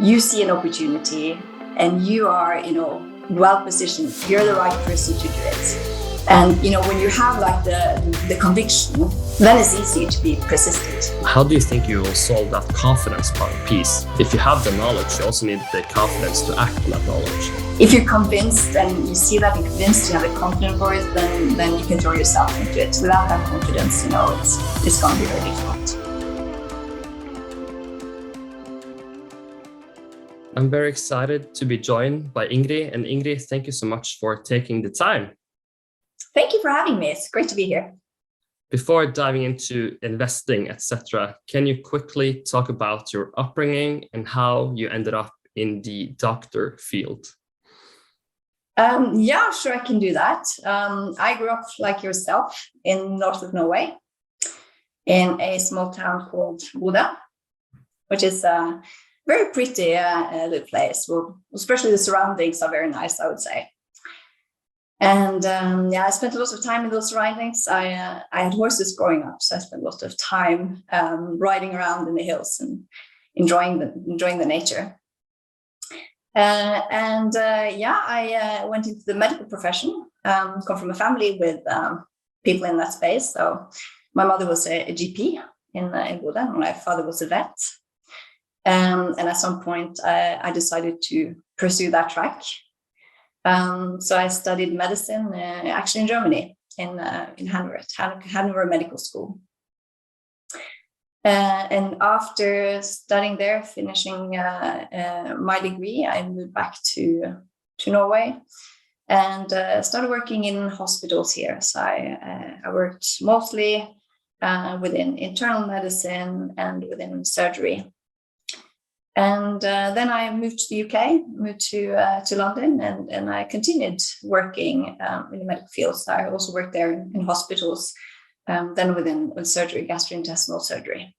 you see an opportunity and you are, well positioned, you're the right person to do it. And, when you have like the conviction, then it's easy to be persistent. How do you think you will solve that confidence piece? If you have the knowledge, you also need the confidence to act on that knowledge. If you're convinced and you see that you're convinced, you have a confidence for it, then you can throw yourself into it. Without that confidence, it's going to be very difficult. I'm very excited to be joined by Ingrid. And Ingrid, thank you so much for taking the time. Thank you for having me. It's great to be here. Before diving into investing, etc., can you quickly talk about your upbringing and how you ended up in the doctor field? Yeah, sure, I can do that. I grew up like yourself in north of Norway, in a small town called Bodø, which is a very pretty little place. Well, especially the surroundings are very nice, I would say. And I spent a lot of time in those surroundings. I had horses growing up, so I spent a lot of time riding around in the hills and enjoying the nature. I went into the medical profession. Come from a family with people in that space. So my mother was a GP in Bodø, and my father was a vet. And at some point, I decided to pursue that track. So I studied medicine actually in Germany, in Hanover Medical School. And after studying there, finishing my degree, I moved back to Norway and started working in hospitals here. So I worked mostly within internal medicine and within surgery. And then I moved to the UK, moved to London, and I continued working in the medical field. So I also worked there in hospitals, then within surgery, gastrointestinal surgery.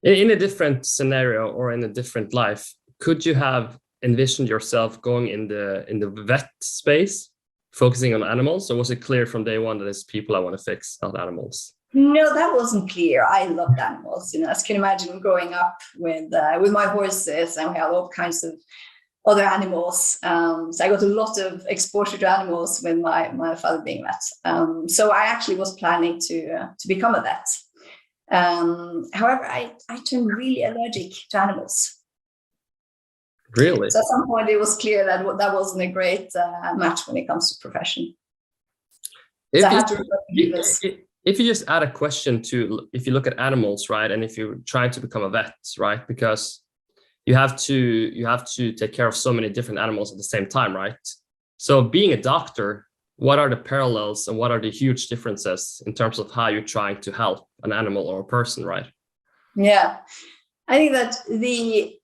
In a different scenario or in a different life, could you have envisioned yourself going in the vet space, focusing on animals, or was it clear from day one that it's people I want to fix, not animals? No, that wasn't clear. I loved animals. As you can imagine, growing up with my horses, and we had all kinds of other animals. So I got a lot of exposure to animals with my father being a vet. So I actually was planning to become a vet. However, I turned really allergic to animals. Really? So at some point, it was clear that wasn't a great match when it comes to profession. If you just add a question to, if you look at animals, right, and if you're trying to become a vet, right, because you have to take care of so many different animals at the same time, right? So being a doctor, what are the parallels and what are the huge differences in terms of how you're trying to help an animal or a person, right? Yeah, I think that the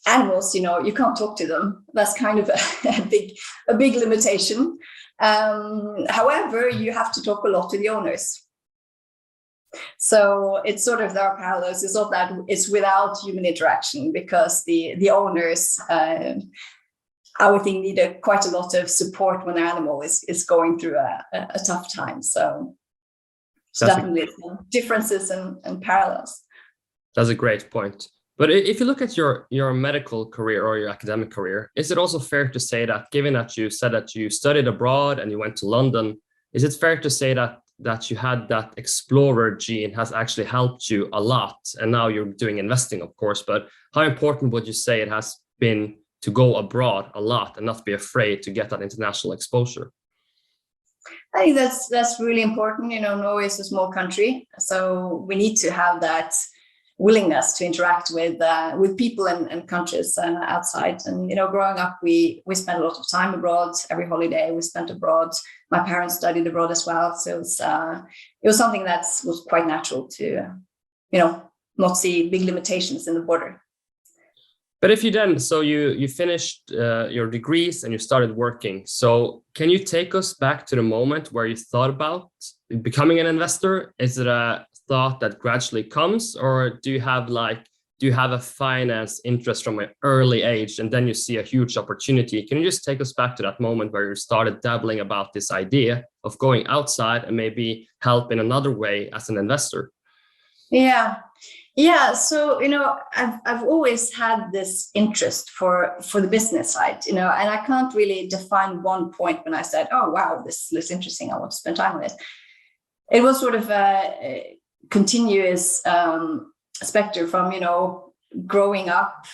animals, you can't talk to them. That's kind of a big limitation. However, you have to talk a lot to the owners. So it's sort of, there are parallels. It's not that it's without human interaction, because the owners, I would think, need quite a lot of support when their animal is going through a tough time. So definitely differences and parallels. That's a great point. But if you look at your medical career or your academic career, is it also fair to say that, given that you said that you studied abroad and you went to London, is it fair to say that you had that explorer gene has actually helped you a lot? And now you're doing investing, of course, but how important would you say it has been to go abroad a lot and not be afraid to get that international exposure? I think that's really important. Norway is a small country, so we need to have that willingness to interact with people and countries outside. And growing up, we spent a lot of time abroad. Every holiday we spent abroad. My parents studied abroad as well, so it was something that was quite natural to not see big limitations in the border. But if you you finished your degrees and you started working, so can you take us back to the moment where you thought about becoming an investor? Is it a thought that gradually comes, or do you have a finance interest from an early age and then you see a huge opportunity? Can you just take us back to that moment where you started dabbling about this idea of going outside and maybe help in another way as an investor? Yeah, Yeah, so I've always had this interest for the business side, and I can't really define one point when I said, "Oh, wow, this looks interesting. I want to spend time on it." It was sort of a continuous specter from growing up,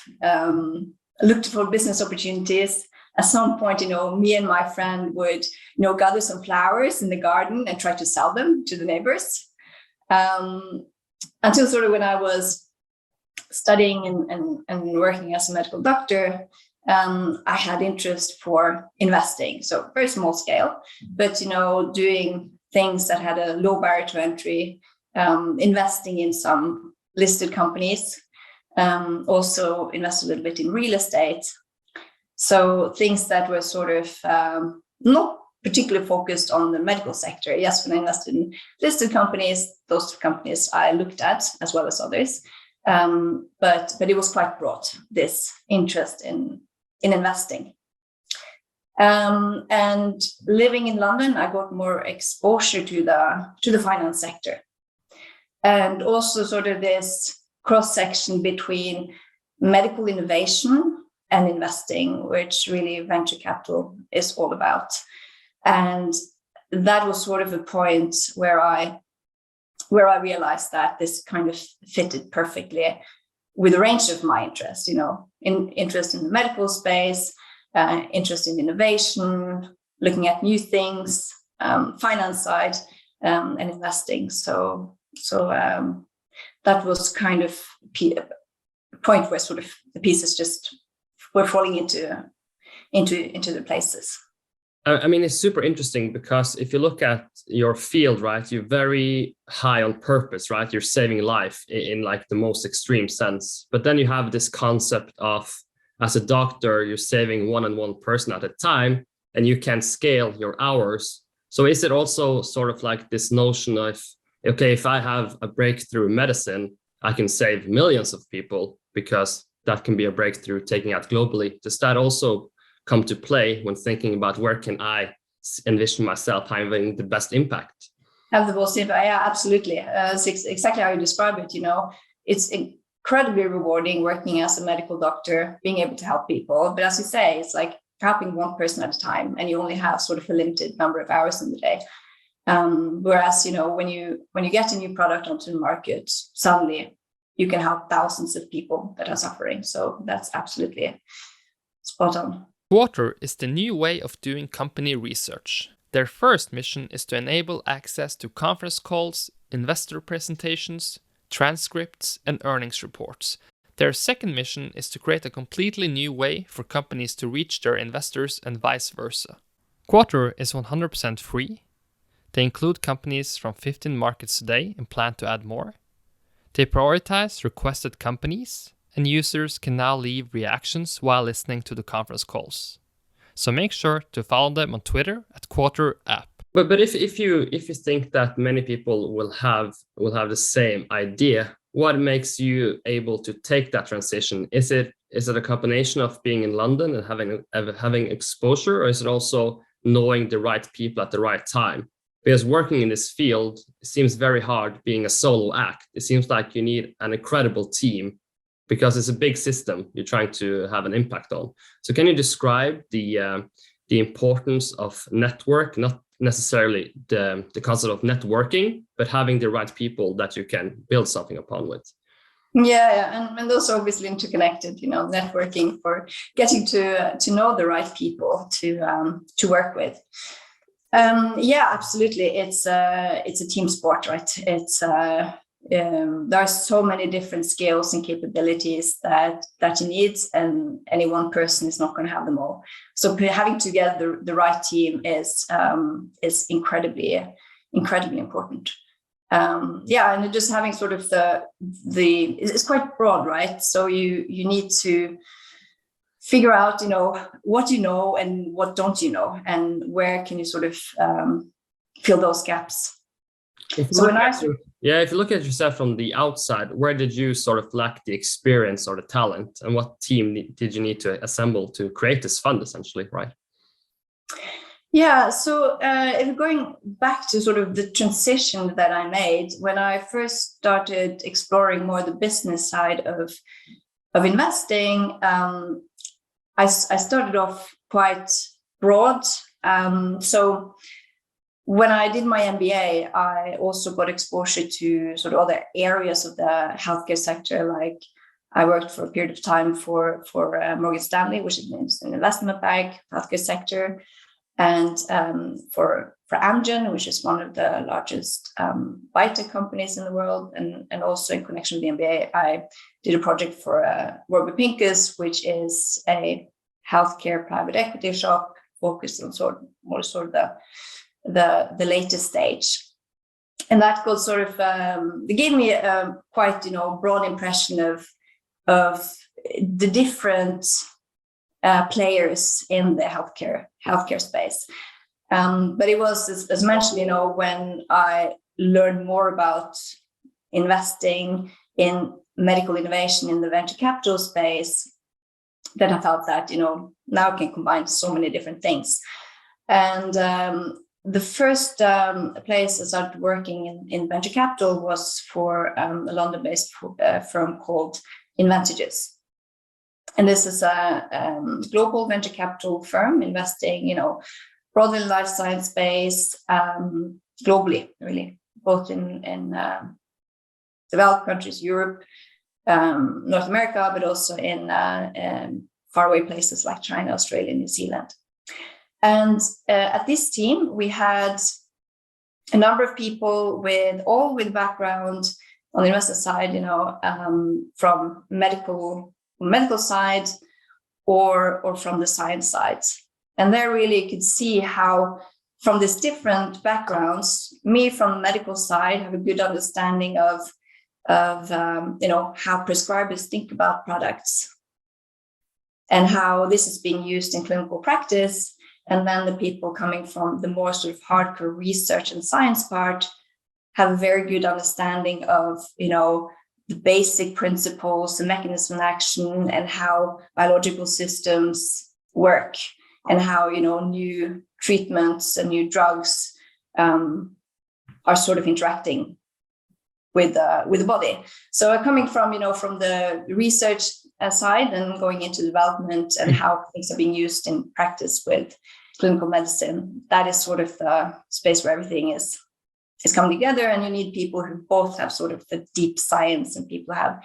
looked for business opportunities. At some point, me and my friend would gather some flowers in the garden and try to sell them to the neighbors. Until sort of when I was studying and working as a medical doctor, I had interest for investing. So very small scale, but doing things that had a low barrier to entry, investing in some listed companies, also invest a little bit in real estate. So things that were sort of not particularly focused on the medical sector. Yes, when I invested in listed companies, those companies I looked at as well as others. But it was quite broad, this interest in investing. And living in London, I got more exposure to the finance sector. And also sort of this cross-section between medical innovation and investing, which really venture capital is all about. And that was sort of a point where I realized that this kind of fitted perfectly with a range of my interests, interest in the medical space, interest in innovation, looking at new things, finance side, and investing. So that was kind of a point where sort of the pieces just were falling into the places. I mean, it's super interesting because if you look at your field, right, you're very high on purpose, right? You're saving life in like the most extreme sense. But then you have this concept of, as a doctor, you're saving one person at a time, and you can scale your hours. So is it also sort of like this notion of, okay, if I have a breakthrough medicine, I can save millions of people because that can be a breakthrough taking out globally. Does that also come to play when thinking about where can I envision myself having the best impact? Have the most impact, yeah, absolutely. It's exactly how you describe it. It's incredibly rewarding working as a medical doctor, being able to help people. But as you say, it's like helping one person at a time, and you only have sort of a limited number of hours in the day. Whereas, when you get a new product onto the market, suddenly you can help thousands of people that are suffering. So that's absolutely spot on. Quarter is the new way of doing company research. Their first mission is to enable access to conference calls, investor presentations, transcripts, and earnings reports. Their second mission is to create a completely new way for companies to reach their investors and vice versa. Quarter is 100% free. They include companies from 15 markets today and plan to add more. They prioritize requested companies, and users can now leave reactions while listening to the conference calls. So make sure to follow them on Twitter at Quarter App. But if you think that many people will have the same idea, what makes you able to take that transition? Is it a combination of being in London and having exposure, or is it also knowing the right people at the right time? Because working in this field seems very hard being a solo act. It seems like you need an incredible team because it's a big system you're trying to have an impact on. So can you describe the importance of network, not necessarily the concept of networking, but having the right people that you can build something upon with? Yeah, and those are obviously interconnected, networking for getting to know the right people to work with. Yeah, absolutely. It's a team sport, right? There are so many different skills and capabilities that you need, and any one person is not going to have them all. So having together the right team is incredibly important. Yeah, and just having sort of it's quite broad, right? So you need to figure out, what you know and what don't you know, and where can you sort of fill those gaps. If you look at yourself from the outside, where did you sort of lack the experience or the talent, and what team did you need to assemble to create this fund, essentially, right? Yeah, so if going back to sort of the transition that I made when I first started exploring more the business side of investing, I started off quite broad. So when I did my MBA, I also got exposure to sort of other areas of the healthcare sector. Like I worked for a period of time for Morgan Stanley, which is an investment bank, healthcare sector, and for Amgen, which is one of the largest biotech companies in the world. And also in connection with the MBA, I did a project for Warburg Pincus, which is a healthcare private equity shop focused on sort of the latest stage. And that got sort of they gave me a quite broad impression of the different players in the healthcare space. But it was, as mentioned, when I learned more about investing in medical innovation in the venture capital space, that I felt that now I can combine so many different things. And the first place I started working in venture capital was for a London-based firm called Ventures. And this is a global venture capital firm investing, broadly in life science space, globally, really, both in developed countries, Europe, North America, but also in faraway places like China, Australia, New Zealand. And at this team, we had a number of people with background on the investor side, from medical side or from the science side. And there really you could see how from these different backgrounds, me from the medical side have a good understanding of how prescribers think about products and how this is being used in clinical practice. And then the people coming from the more sort of hardcore research and science part have a very good understanding of, the basic principles, the mechanism of action, and how biological systems work, and how, new treatments and new drugs are sort of interacting with the body. So coming from, from the research side and going into development and how things are being used in practice with clinical medicine, that is sort of the space where everything is coming together, and you need people who both have sort of the deep science and people have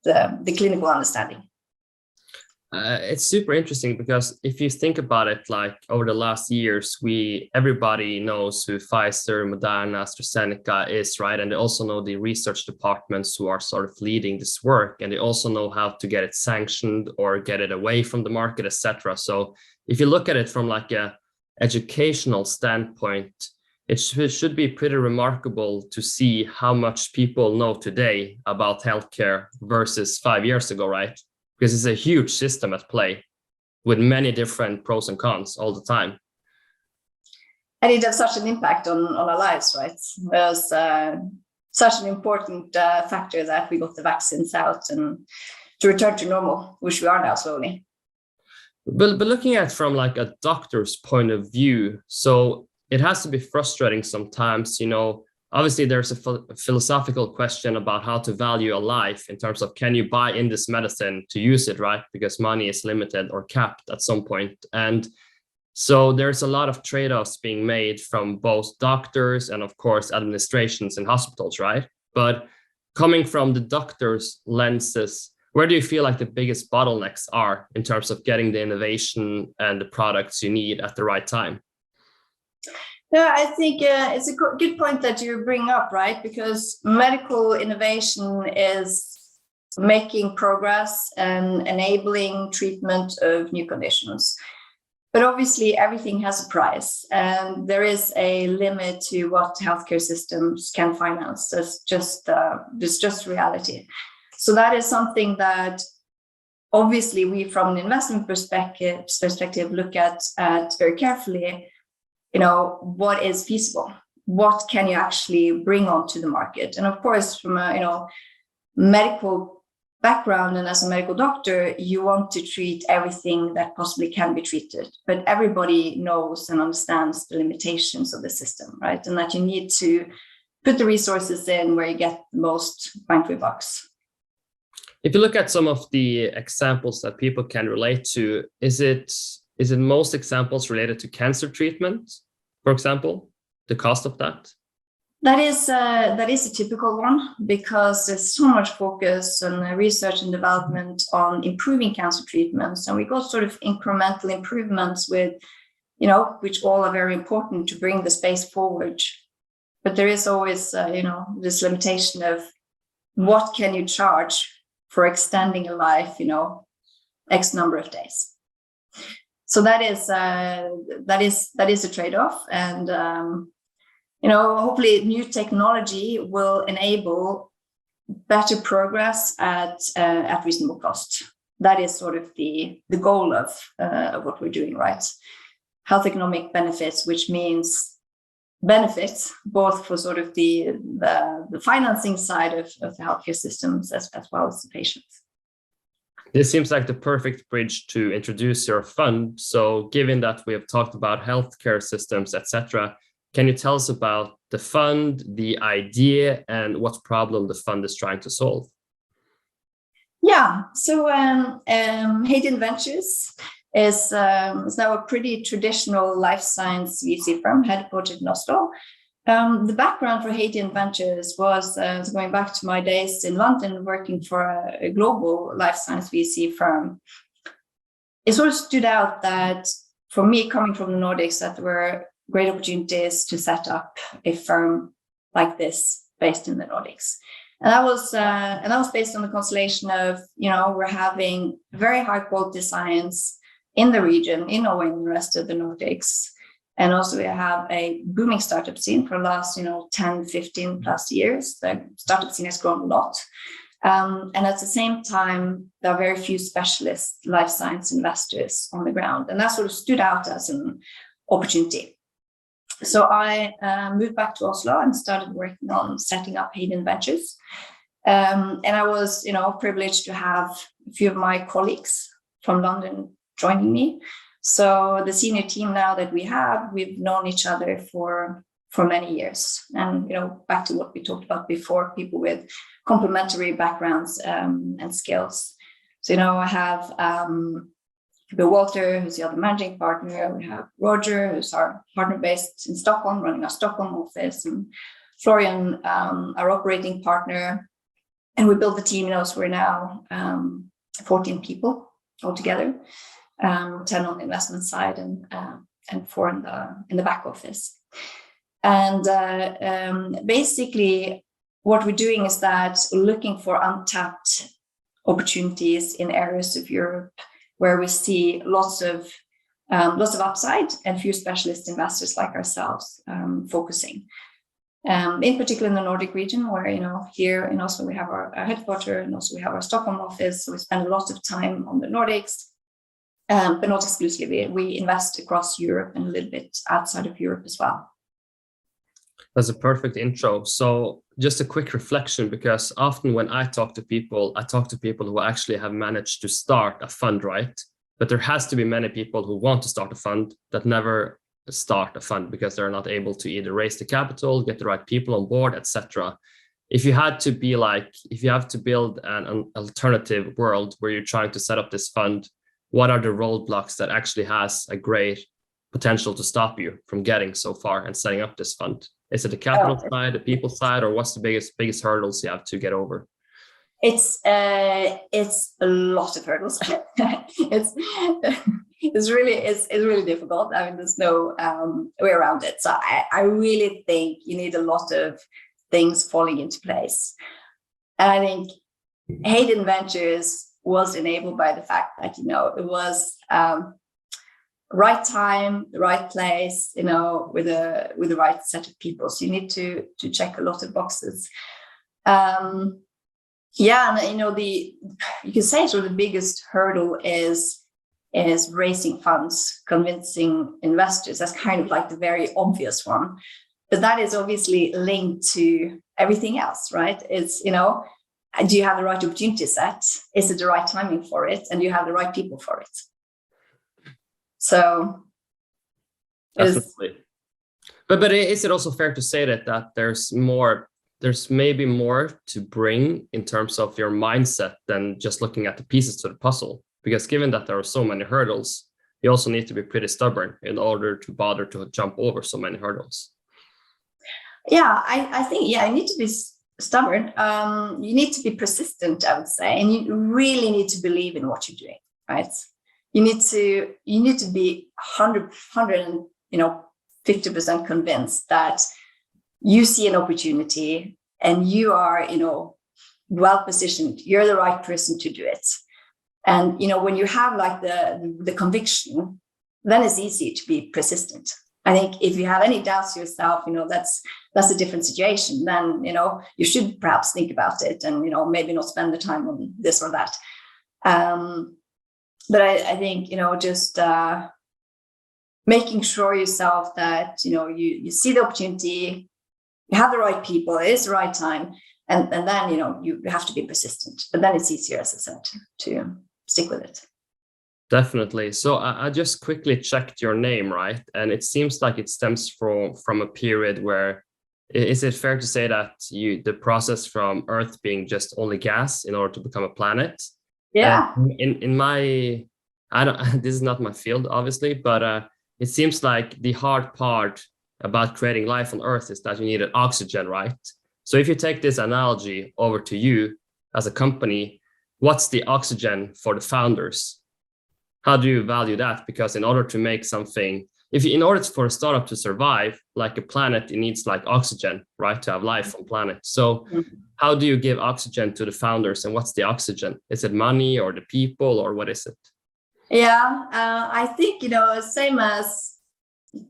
the clinical understanding. It's super interesting because if you think about it, like over the last years, everybody knows who Pfizer, Moderna, AstraZeneca is, right? And they also know the research departments who are sort of leading this work, and they also know how to get it sanctioned or get it away from the market, etc. So if you look at it from like a educational standpoint, it should be pretty remarkable to see how much people know today about healthcare versus 5 years ago, right? Because it's a huge system at play with many different pros and cons all the time. And it has such an impact on our lives, right? It was such an important factor that we got the vaccines out and to return to normal, which we are now slowly. But looking at it from like a doctor's point of view, so it has to be frustrating sometimes, obviously there's a philosophical question about how to value a life in terms of, can you buy in this medicine to use it, right? Because money is limited or capped at some point. And so there's a lot of trade-offs being made from both doctors and of course administrations and hospitals, right? But coming from the doctor's lenses, where do you feel like the biggest bottlenecks are in terms of getting the innovation and the products you need at the right time? Yeah, I think it's a good point that you bring up, right? Because medical innovation is making progress and enabling treatment of new conditions. But obviously, everything has a price, and there is a limit to what healthcare systems can finance. That's just reality. So that is something that obviously we, from an investment perspective, look at very carefully. What is feasible? What can you actually bring onto the market? And of course, from a medical background and as a medical doctor, you want to treat everything that possibly can be treated, but everybody knows and understands the limitations of the system, right? And that you need to put the resources in where you get the most bang for your bucks. If you look at some of the examples that people can relate to, is it most examples related to cancer treatment, for example, the cost of that? That is a typical one, because there's so much focus on research and development on improving cancer treatments, and we got sort of incremental improvements with, which all are very important to bring the space forward. But there is always, this limitation of what can you charge for extending a life, X number of days. So that is a trade-off, and hopefully new technology will enable better progress at reasonable cost. That is sort of the goal of what we're doing, right? Health economic benefits, which means benefits both for sort of the financing side of the healthcare systems as well as the patients. This seems like the perfect bridge to introduce your fund. So given that we have talked about healthcare systems, etc., can you tell us about the fund, the idea, and what problem the fund is trying to solve? Yeah, so Hadean Ventures is now a pretty traditional life science VC firm headquartered in Oslo. The background for Hadean Ventures was going back to my days in London working for a global life science VC firm. It sort of stood out that for me, coming from the Nordics, that there were great opportunities to set up a firm like this based in the Nordics. And that was based on the constellation of, we're having very high quality science in the region, in Norway and the rest of the Nordics. And also we have a booming startup scene for the last, 10, 15 plus years. The startup scene has grown a lot. And at the same time, there are very few specialist life science investors on the ground. And that sort of stood out as an opportunity. So I moved back to Oslo and started working on setting up Hadean Ventures. And I was, privileged to have a few of my colleagues from London joining me. So the senior team now that we've known each other for many years. And, back to what we talked about before, people with complementary backgrounds and skills. So, I have Bill Walter, who's the other managing partner. We have Roger, who's our partner based in Stockholm, running our Stockholm office, and Florian, our operating partner. And we built the team, so we're now 14 people altogether, 10 on the investment side and 4 in the back office. And basically, what we're doing is that we're looking for untapped opportunities in areas of Europe where we see lots of upside and few specialist investors like ourselves focusing. In particular in the Nordic region, where, here in Oslo we have our headquarters, and also we have our Stockholm office. So we spend a lot of time on the Nordics, but not exclusively. We invest across Europe and a little bit outside of Europe as well. That's a perfect intro. So just a quick reflection, because often when I talk to people who actually have managed to start a fund, right? But there has to be many people who want to start a fund that never start a fund because they're not able to either raise the capital, get the right people on board, etc. If you have to build an alternative world where you're trying to set up this fund, what are the roadblocks that actually has a great potential to stop you from getting so far and setting up this fund? Is it the capital side, the people side, or what's the biggest hurdles you have to get over? It's a lot of hurdles. It's really difficult. I mean, there's no way around it. So I really think you need a lot of things falling into place. And I think Hadean Ventures was enabled by the fact that, it was right time, the right place, with the right set of people. So you need to check a lot of boxes. And you can say sort of the biggest hurdle is raising funds, convincing investors. That's kind of like the very obvious one, but that is obviously linked to everything else, right? It's do you have the right opportunity set? Is it the right timing for it? And do you have the right people for it? So definitely. But is it also fair to say that there's maybe more to bring in terms of your mindset than just looking at the pieces to the puzzle? Because given that there are so many hurdles, you also need to be pretty stubborn in order to bother to jump over so many hurdles. Yeah, I think, you need to be stubborn. You need to be persistent, I would say, and you really need to believe in what you're doing, right? You need to be 50% convinced that you see an opportunity and you are, well positioned. You're the right person to do it. And, when you have like the conviction, then it's easy to be persistent. I think if you have any doubts yourself, that's a different situation. Then, you should perhaps think about it and, maybe not spend the time on this or that. But I think, just making sure yourself that, you see the opportunity, you have the right people, it is the right time. And then, you have to be persistent. But then it's easier, as I said, to stick with it. Definitely. So I just quickly checked your name, right? And it seems like it stems from a period where, is it fair to say that the process from Earth being just only gas in order to become a planet? Yeah. In my, this is not my field, obviously, but it seems like the hard part about creating life on Earth is that you needed oxygen, right? So if you take this analogy over to you as a company, what's the oxygen for the founders? How do you value that? Because in order to make something, in order for a startup to survive, like a planet, it needs like oxygen, right? To have life on planet. So how do you give oxygen to the founders, and what's the oxygen? Is it money or the people, or what is it? Yeah, I think, same as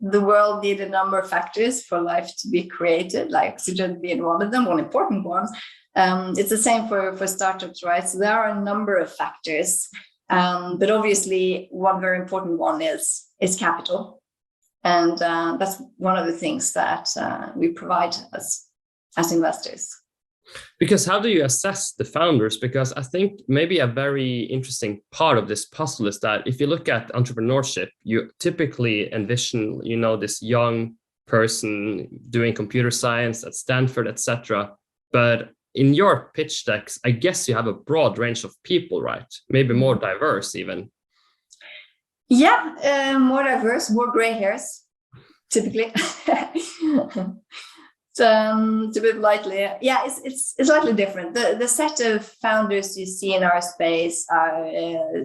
the world needed a number of factors for life to be created, like oxygen being one of them, one important one. It's the same for startups, right? So there are a number of factors, but obviously one very important one is capital, and that's one of the things that we provide as investors. Because how do you assess the founders? Because I think maybe a very interesting part of this puzzle is that if you look at entrepreneurship, you typically envision, this young person doing computer science at Stanford, etc. But in your pitch decks, I guess you have a broad range of people, right? Maybe more diverse even. Yeah, more diverse, more gray hairs, typically. To put it lightly, yeah, it's slightly different. The set of founders you see in our space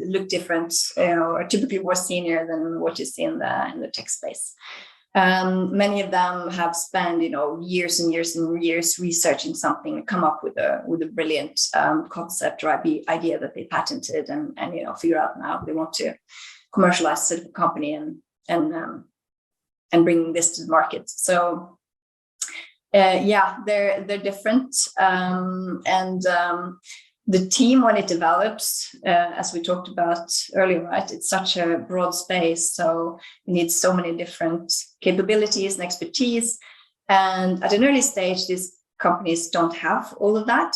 look different, are typically more senior than what you see in the tech space. Many of them have spent, years and years and years researching something, come up with a brilliant concept or idea that they patented, and figure out now they want to commercialize the company and bring this to the market. So. They're different, and the team, when it develops, as we talked about earlier, right? It's such a broad space, so you need so many different capabilities and expertise. And at an early stage, these companies don't have all of that.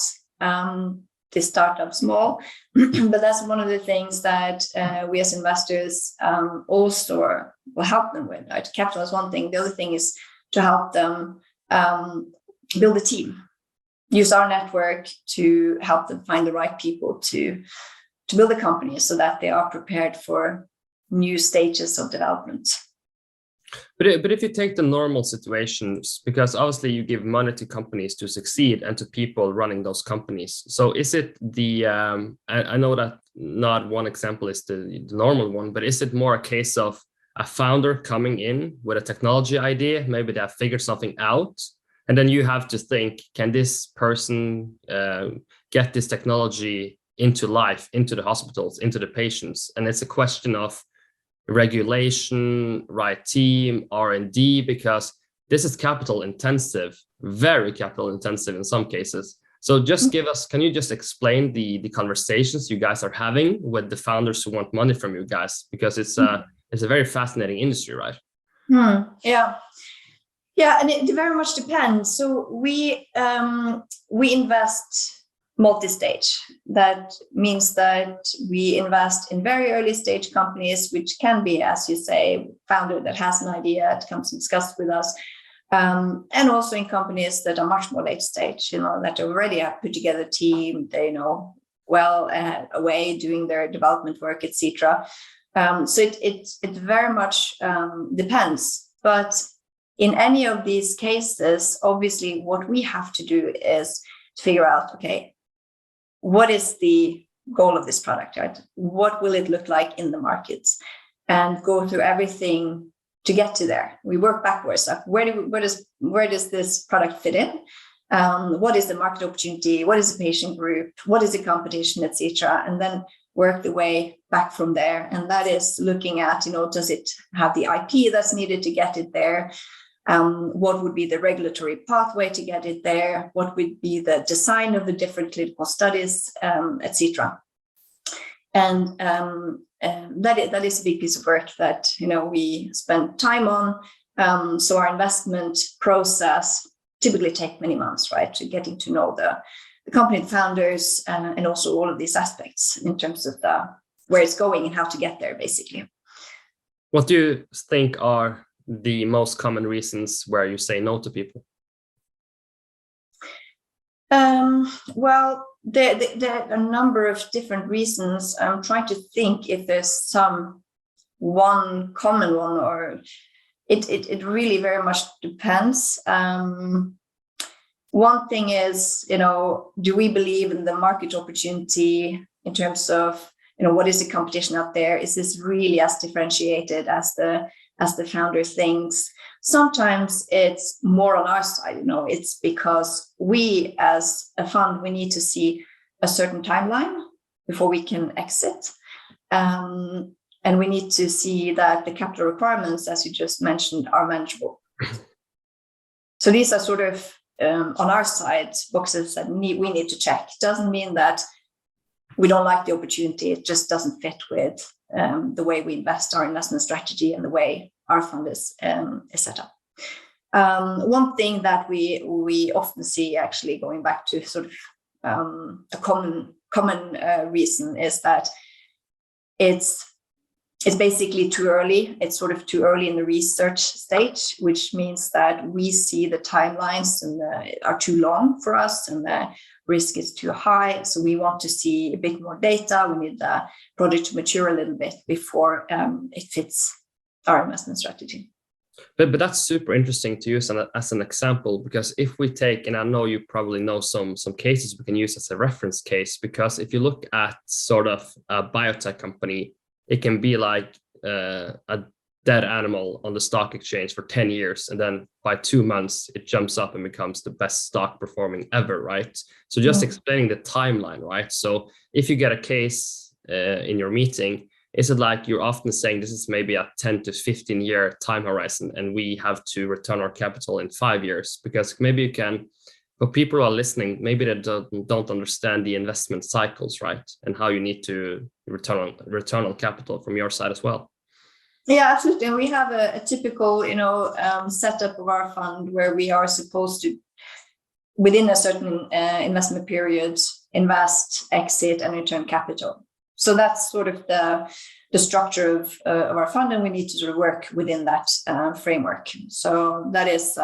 They start up small, but that's one of the things that we as investors also will help them with. Right? Capital is one thing. The other thing is to help them build a team, use our network to help them find the right people to build a company so that they are prepared for new stages of development. But if you take the normal situations, because obviously you give money to companies to succeed and to people running those companies. So is it I know that not one example is the normal one, but is it more a case of a founder coming in with a technology idea? Maybe they have figured something out, and then you have to think, can this person get this technology into life, into the hospitals, into the patients? And it's a question of regulation, right team, R&D, because this is capital intensive, very capital intensive in some cases. So just can you just explain the conversations you guys are having with the founders who want money from you guys? Because it's a very fascinating industry, right? Yeah, and it very much depends. So we invest multi-stage. That means that we invest in very early stage companies, which can be, as you say, founder that has an idea, it comes and discuss with us, and also in companies that are much more late stage, that already have put together a team, they know well away doing their development work, etc. So it very much depends. But in any of these cases, obviously, what we have to do is to figure out, okay, what is the goal of this product, right? What will it look like in the markets? And go through everything to get to there. We work backwards. Where does this product fit in? What is the market opportunity? What is the patient group? What is the competition, etc.? And then work the way back from there. And that is looking at, does it have the IP that's needed to get it there? What would be the regulatory pathway to get it there? What would be the design of the different clinical studies, etc. And that is a big piece of work that we spend time on. So our investment process typically take many months, right, to getting to know the company founders and also all of these aspects in terms of where it's going and how to get there, basically. What do you think are the most common reasons where you say no to people? Well, there are a number of different reasons. I'm trying to think if there's one common one, or it really very much depends. One thing is, do we believe in the market opportunity in terms of, what is the competition out there? Is this really as differentiated as the founder thinks? Sometimes it's more on our side, it's because we as a fund, we need to see a certain timeline before we can exit. And we need to see that the capital requirements, as you just mentioned, are manageable. So these are sort of on our side boxes that we need to check. Doesn't mean that we don't like the opportunity. It just doesn't fit with the way we invest, our investment strategy, and the way our fund is set up. One thing that we often see, actually going back to sort of a common reason, is that it's basically too early. It's sort of too early in the research stage, which means that we see the timelines and are too long for us, and the risk is too high. So we want to see a bit more data. We need the project to mature a little bit before it fits our investment strategy. But that's super interesting to use as an example, because if we take, and I know you probably know some cases we can use as a reference case, because if you look at sort of a biotech company, it can be like a dead animal on the stock exchange for 10 years. And then by 2 months, it jumps up and becomes the best stock performing ever, right? So just explaining the timeline, right? So if you get a case in your meeting, is it like you're often saying this is maybe a 10 to 15 year time horizon and we have to return our capital in 5 years? Because maybe you can, for people who are listening, maybe they don't understand the investment cycles, right? And how you need to return on capital from your side as well. Yeah, absolutely. And we have a typical, setup of our fund where we are supposed to, within a certain investment period, invest, exit, and return capital. So that's sort of the structure of our fund, and we need to sort of work within that framework. So that is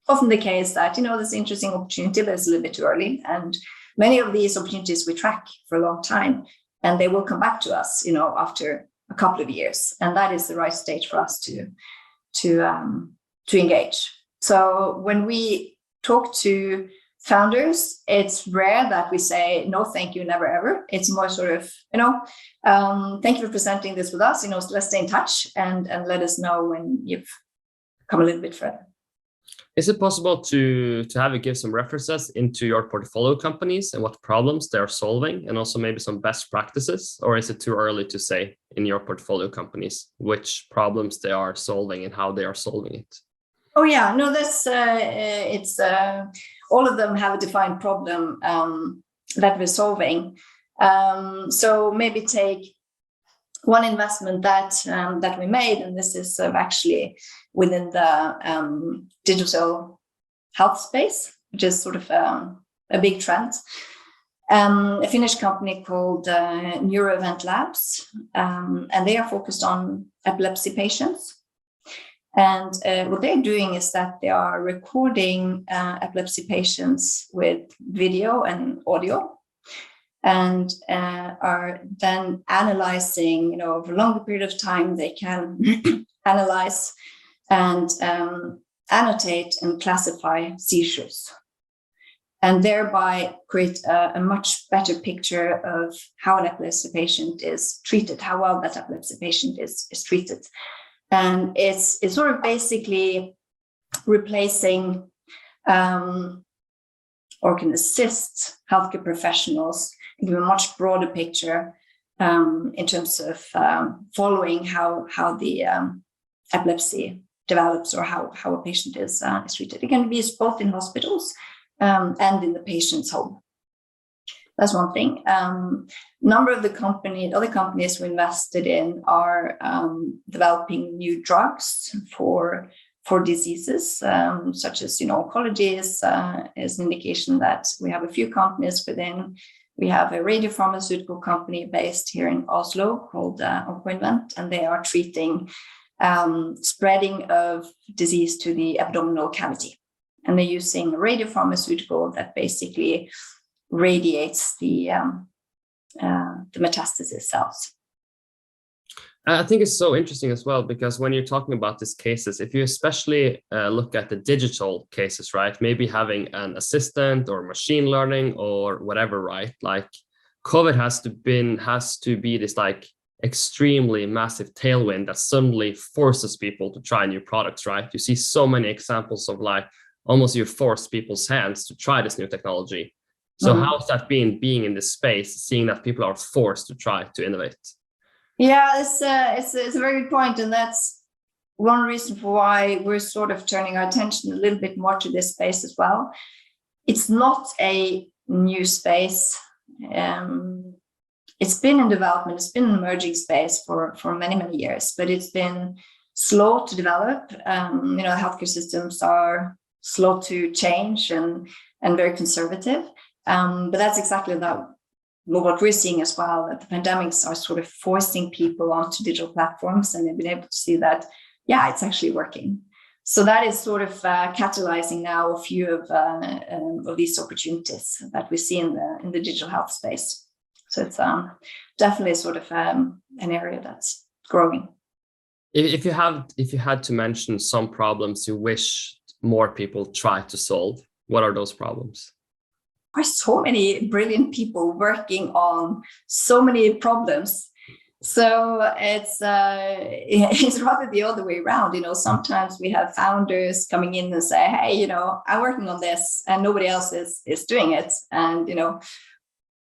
often the case that, there's an interesting opportunity, but it's a little bit too early. And many of these opportunities we track for a long time, and they will come back to us, after a couple of years. And that is the right stage for us to engage. So when we talk to founders, it's rare that we say, no, thank you, never, ever. It's more sort of, thank you for presenting this with us, let's stay in touch and let us know when you've come a little bit further. Is it possible to have you give some references into your portfolio companies and what problems they are solving, and also maybe some best practices? Or is it too early to say in your portfolio companies which problems they are solving and how they are solving it? Oh yeah, no, that's it's all of them have a defined problem that we're solving. So maybe take one investment that we made, and this is actually within the digital health space, which is sort of a big trend. a Finnish company called Neuroevent Labs, and they are focused on epilepsy patients. And what they're doing is that they are recording epilepsy patients with video and audio, and are then analyzing, over a longer period of time. They can analyze and annotate and classify seizures, and thereby create a much better picture of how an epilepsy patient is treated, how well that epilepsy patient is treated. And it's sort of basically replacing or can assist healthcare professionals and give a much broader picture in terms of following how the epilepsy develops, or how a patient is treated. It can be used both in hospitals and in the patient's home. That's one thing. Number of other companies we invested in are developing new drugs for diseases, such as, oncology is an indication that we have a few companies within. We have a radiopharmaceutical company based here in Oslo called unmet, and they are treating spreading of disease to the abdominal cavity. And they're using a radiopharmaceutical that basically radiates the metastasis cells. I think it's so interesting as well, because when you're talking about these cases, if you especially look at the digital cases, right, maybe having an assistant or machine learning or whatever, right, like COVID has to be this like extremely massive tailwind that suddenly forces people to try new products, right? You see so many examples of like almost you force people's hands to try this new technology. So how's that been being in this space, seeing that people are forced to try to innovate? Yeah, it's a very good point, and that's one reason for why we're sort of turning our attention a little bit more to this space as well. It's not a new space. It's been in development. It's been an emerging space for many years, but it's been slow to develop. Healthcare systems are slow to change and very conservative. But that's exactly what we're seeing as well, that the pandemics are sort of forcing people onto digital platforms, and they've been able to see that, it's actually working. So that is sort of catalyzing now a few of these opportunities that we see in the digital health space. So it's definitely sort of an area that's growing. If you had to mention some problems you wish more people try to solve, what are those problems? There are so many brilliant people working on so many problems. So it's rather the other way around. Sometimes we have founders coming in and say, hey, I'm working on this and nobody else is doing it. And,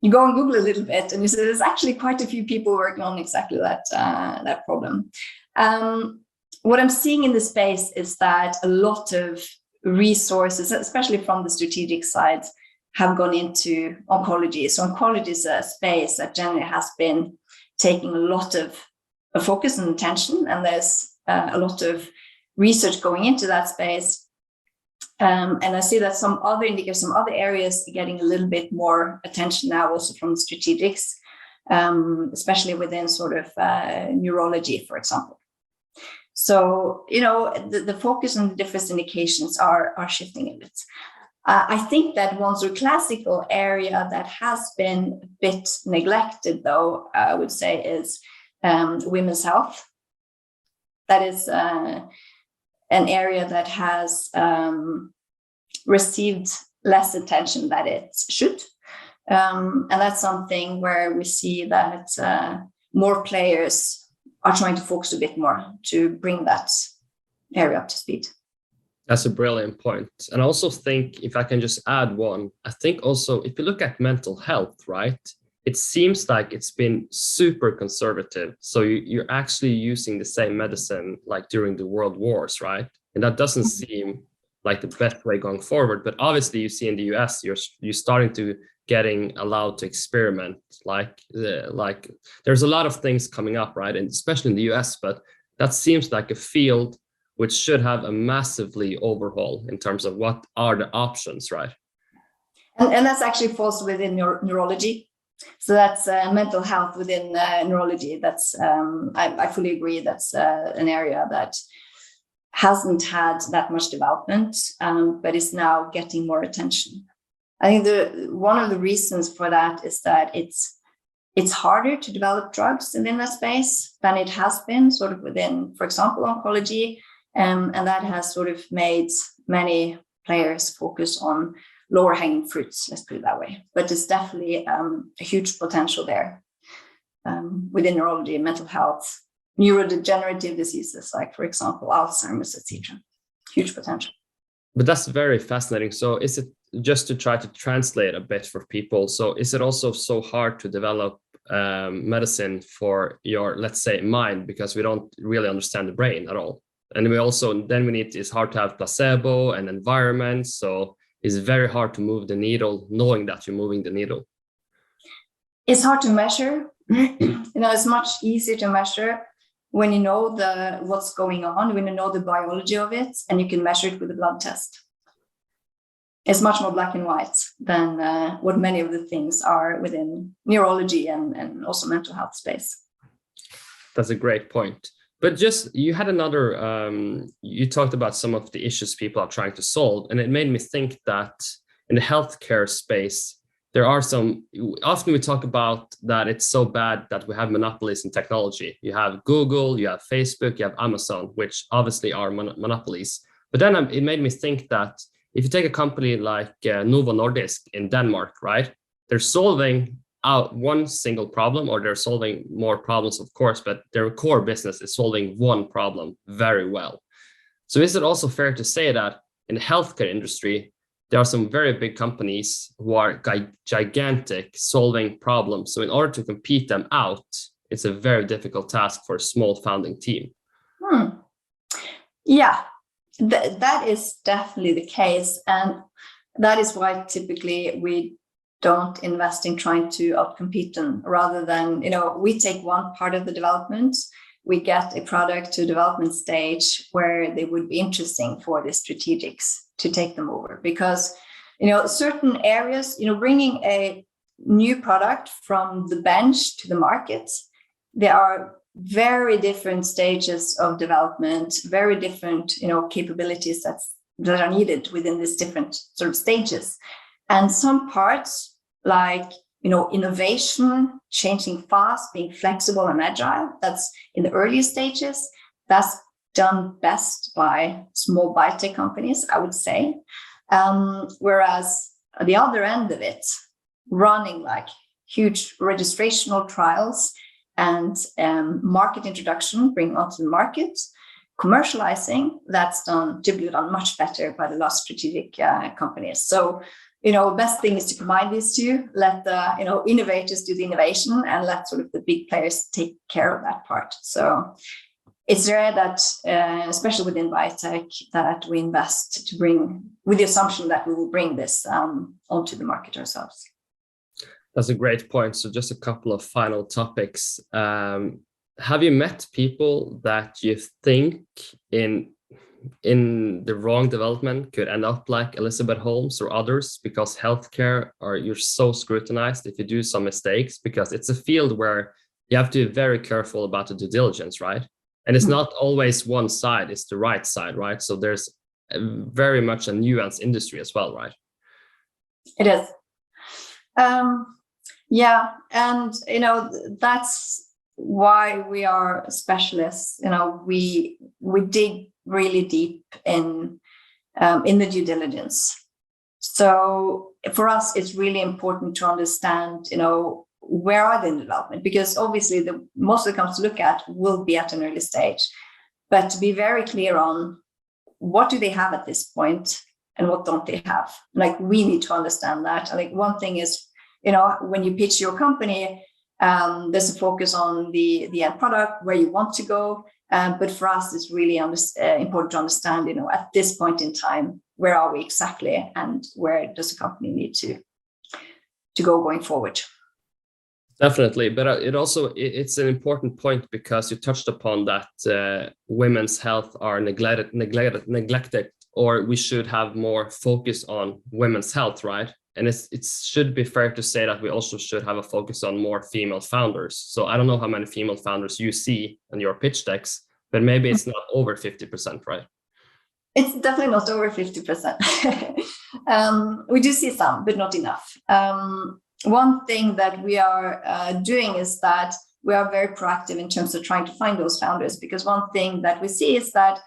you go and Google a little bit and you say, there's actually quite a few people working on exactly that problem. What I'm seeing in the space is that a lot of resources, especially from the strategic side, have gone into oncology. So oncology is a space that generally has been taking a lot of focus and attention, and there's a lot of research going into that space. And I see that some other areas are getting a little bit more attention now, also from the strategics, especially within sort of neurology, for example. So, the focus on the different indications are shifting a bit. I think that one sort of classical area that has been a bit neglected, though, I would say, is women's health. That is an area that has received less attention than it should. And that's something where we see that more players are trying to focus a bit more to bring that area up to speed. That's a brilliant point. And I also think, if I can just add one, I think also if you look at mental health, right, it seems like it's been super conservative. So you're actually using the same medicine like during the world wars, right? And that doesn't seem like the best way going forward. But obviously you see in the US, you're starting to getting allowed to experiment. Like there's a lot of things coming up, right? And especially in the US, but that seems like a field which should have a massively overhaul in terms of what are the options, right? And that's actually falls within neurology. So that's mental health within neurology. That's I fully agree. That's an area that hasn't had that much development, but is now getting more attention. I think one of the reasons for that is that it's harder to develop drugs in that space than it has been sort of within, for example, oncology, and that has sort of made many players focus on lower hanging fruits, let's put it that way. But there's definitely a huge potential there within neurology and mental health, neurodegenerative diseases, like, for example, Alzheimer's, etc. Huge potential. But that's very fascinating. So is it, just to try to translate a bit for people, so is it also so hard to develop medicine for your, let's say, mind, because we don't really understand the brain at all? And we also, then we need, it's hard to have placebo and environment. So it's very hard to move the needle, knowing that you're moving the needle. It's hard to measure. It's much easier to measure when you know what's going on, when you know the biology of it, and you can measure it with a blood test. It's much more black and white than what many of the things are within neurology and also mental health space. That's a great point. But just, you had another, you talked about some of the issues people are trying to solve, and it made me think that in the healthcare space, there are some, often we talk about that it's so bad that we have monopolies in technology. You have Google, you have Facebook, you have Amazon, which obviously are monopolies. But then it made me think that if you take a company like Novo Nordisk in Denmark, right? They're solving out one single problem, or they're solving more problems, of course, but their core business is solving one problem very well. So is it also fair to say that in the healthcare industry, there are some very big companies who are gigantic, solving problems. So in order to compete them out, it's a very difficult task for a small founding team. Yeah, that is definitely the case. And that is why typically we don't invest in trying to outcompete them, rather than, we take one part of the development, we get a product to development stage where they would be interesting for the strategics to take them over. Because, certain areas, bringing a new product from the bench to the market, there are very different stages of development, very different, capabilities that are needed within these different sort of stages. And some parts, like, innovation, changing fast, being flexible and agile, that's in the early stages. That's done best by small biotech companies, I would say. Whereas at the other end of it, running like huge registrational trials and market introduction, bring onto the market, commercializing, that's typically done much better by the large strategic companies. So, best thing is to combine these two, let the innovators do the innovation, and let sort of the big players take care of that part. So it's rare that, especially within biotech, that we invest to bring, with the assumption that we will bring this onto the market ourselves. That's a great point. So just a couple of final topics. Have you met people that you think in the wrong development could end up like Elizabeth Holmes or others, because healthcare, you're so scrutinized if you do some mistakes, because it's a field where you have to be very careful about the due diligence, right? And it's not always one side, it's the right side, right? So there's very much a nuanced industry as well, right? It is. Yeah, and that's why we are specialists. We dig really deep in the due diligence. So for us, it's really important to understand, where are they in development? Because obviously the most of the companies to look at will be at an early stage, but to be very clear on what do they have at this point and what don't they have? Like, we need to understand that. Like, one thing is, when you pitch your company, there's a focus on the end product, where you want to go. But for us, it's really important to understand, at this point in time, where are we exactly, and where does the company need to go going forward? Definitely, but it's an important point, because you touched upon that women's health are neglected, or we should have more focus on women's health, right? and it should be fair to say that we also should have a focus on more female founders. So I don't know how many female founders you see in your pitch decks, but maybe it's not over 50%, right? It's definitely not over 50%. We do see some, but not enough. One thing that we are doing is that we are very proactive in terms of trying to find those founders, because one thing that we see is that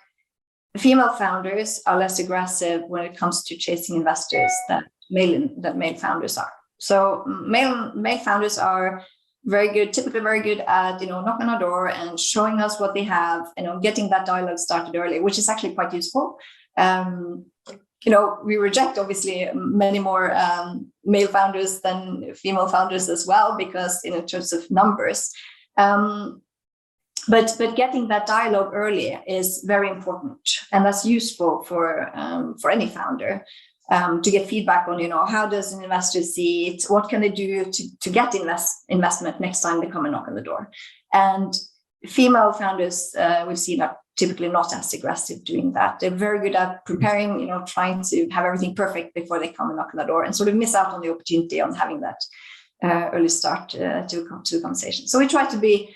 female founders are less aggressive when it comes to chasing investors that male founders are. So male founders are typically very good at knocking on our door and showing us what they have, getting that dialogue started early, which is actually quite useful. We reject obviously many more male founders than female founders as well, because in terms of numbers. But getting that dialogue early is very important, and that's useful for any founder to get feedback on, how does an investor see it? What can they do to get investment next time they come and knock on the door? And female founders, we've seen, are typically not as aggressive doing that. They're very good at preparing, trying to have everything perfect before they come and knock on the door, and sort of miss out on the opportunity on having that early start to the conversation. So we try to be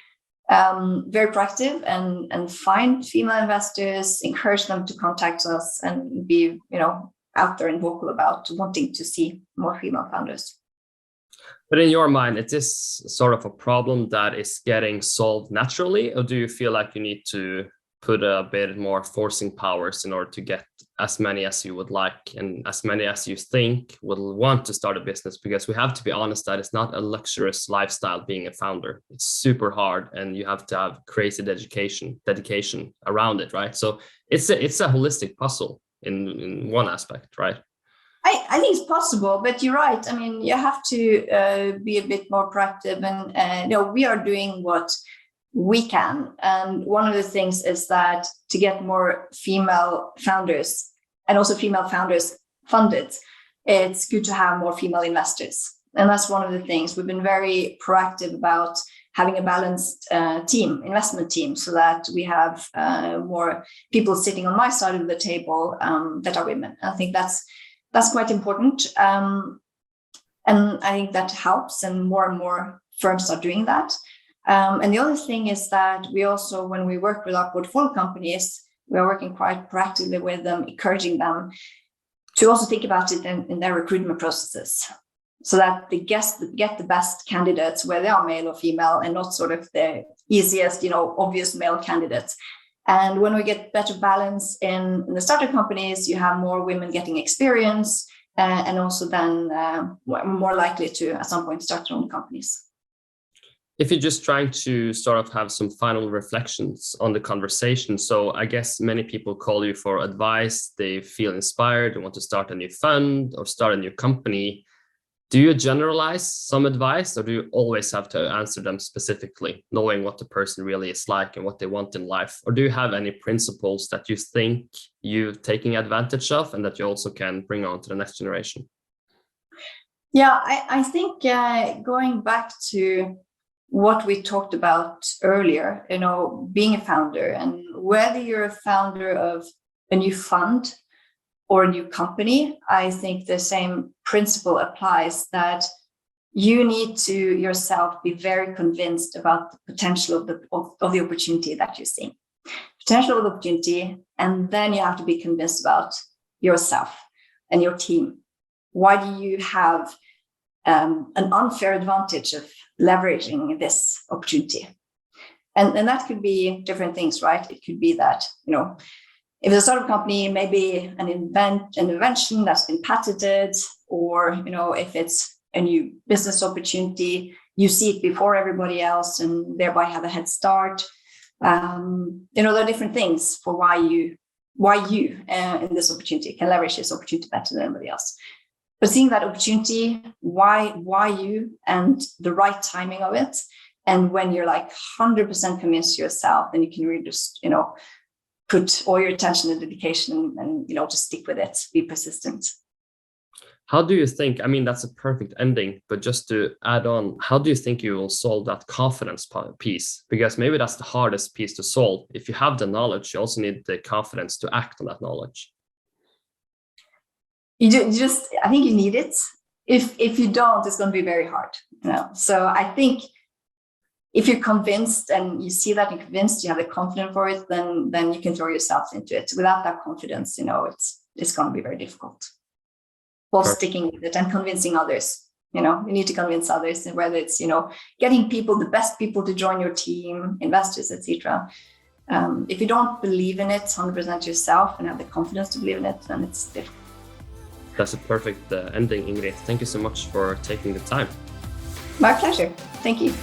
very proactive and find female investors, encourage them to contact us, and be out there and vocal about wanting to see more female founders. But in your mind, is this sort of a problem that is getting solved naturally, or do you feel like you need to put a bit more forcing powers in order to get as many as you would like and as many as you think will want to start a business? Because we have to be honest that it's not a luxurious lifestyle being a founder. It's super hard, and you have to have crazy dedication around it, right? So it's a holistic puzzle in one aspect, right? I think it's possible, but you're right. I mean, you have to be a bit more proactive, and we are doing what we can. And one of the things is that to get more female founders and also female founders funded, it's good to have more female investors. And that's one of the things we've been very proactive about, having a balanced investment team, so that we have more people sitting on my side of the table that are women. I think that's quite important. And I think that helps, and more firms are doing that. And the other thing is that we also, when we work with our portfolio companies, we are working quite proactively with them, encouraging them to also think about it in their recruitment processes, so that they get the best candidates, whether they are male or female, and not sort of the easiest, obvious male candidates. And when we get better balance in the startup companies, you have more women getting experience, and also then more likely to at some point start their own companies. If you're just trying to sort of have some final reflections on the conversation, so I guess many people call you for advice, they feel inspired, they want to start a new fund or start a new company. Do you generalize some advice, or do you always have to answer them specifically, knowing what the person really is like and what they want in life? Or do you have any principles that you think you're taking advantage of and that you also can bring on to the next generation? Yeah, I think going back to what we talked about earlier, being a founder, and whether you're a founder of a new fund or a new company, I think the same principle applies, that you need to yourself be very convinced about the potential of the opportunity that you see. Potential of the opportunity, and then you have to be convinced about yourself and your team. Why do you have an unfair advantage of leveraging this opportunity? And that could be different things, right? It could be that, if it's a startup company, maybe an invention that's been patented, or, if it's a new business opportunity, you see it before everybody else and thereby have a head start. There are different things for why you in this opportunity can leverage this opportunity better than anybody else. But seeing that opportunity, why you, and the right timing of it, and when you're like 100% convinced yourself, then you can really just, put all your attention and dedication and, just stick with it, be persistent. How do you think, that's a perfect ending, but just to add on, how do you think you will solve that confidence piece? Because maybe that's the hardest piece to solve. If you have the knowledge, you also need the confidence to act on that knowledge. I think you need it. if you don't, it's going to be very hard, you know. So I think if you're convinced and you see that you're convinced, you have the confidence for it, then you can throw yourself into it. Without that confidence, you know, it's going to be very difficult. While sticking with it and convincing others, you know, you need to convince others, and whether it's, you know, getting people, the best people to join your team, investors, etc. If you don't believe in it 100% yourself and have the confidence to believe in it, then it's difficult. That's a perfect ending, Ingrid. Thank you so much for taking the time. My pleasure. Thank you.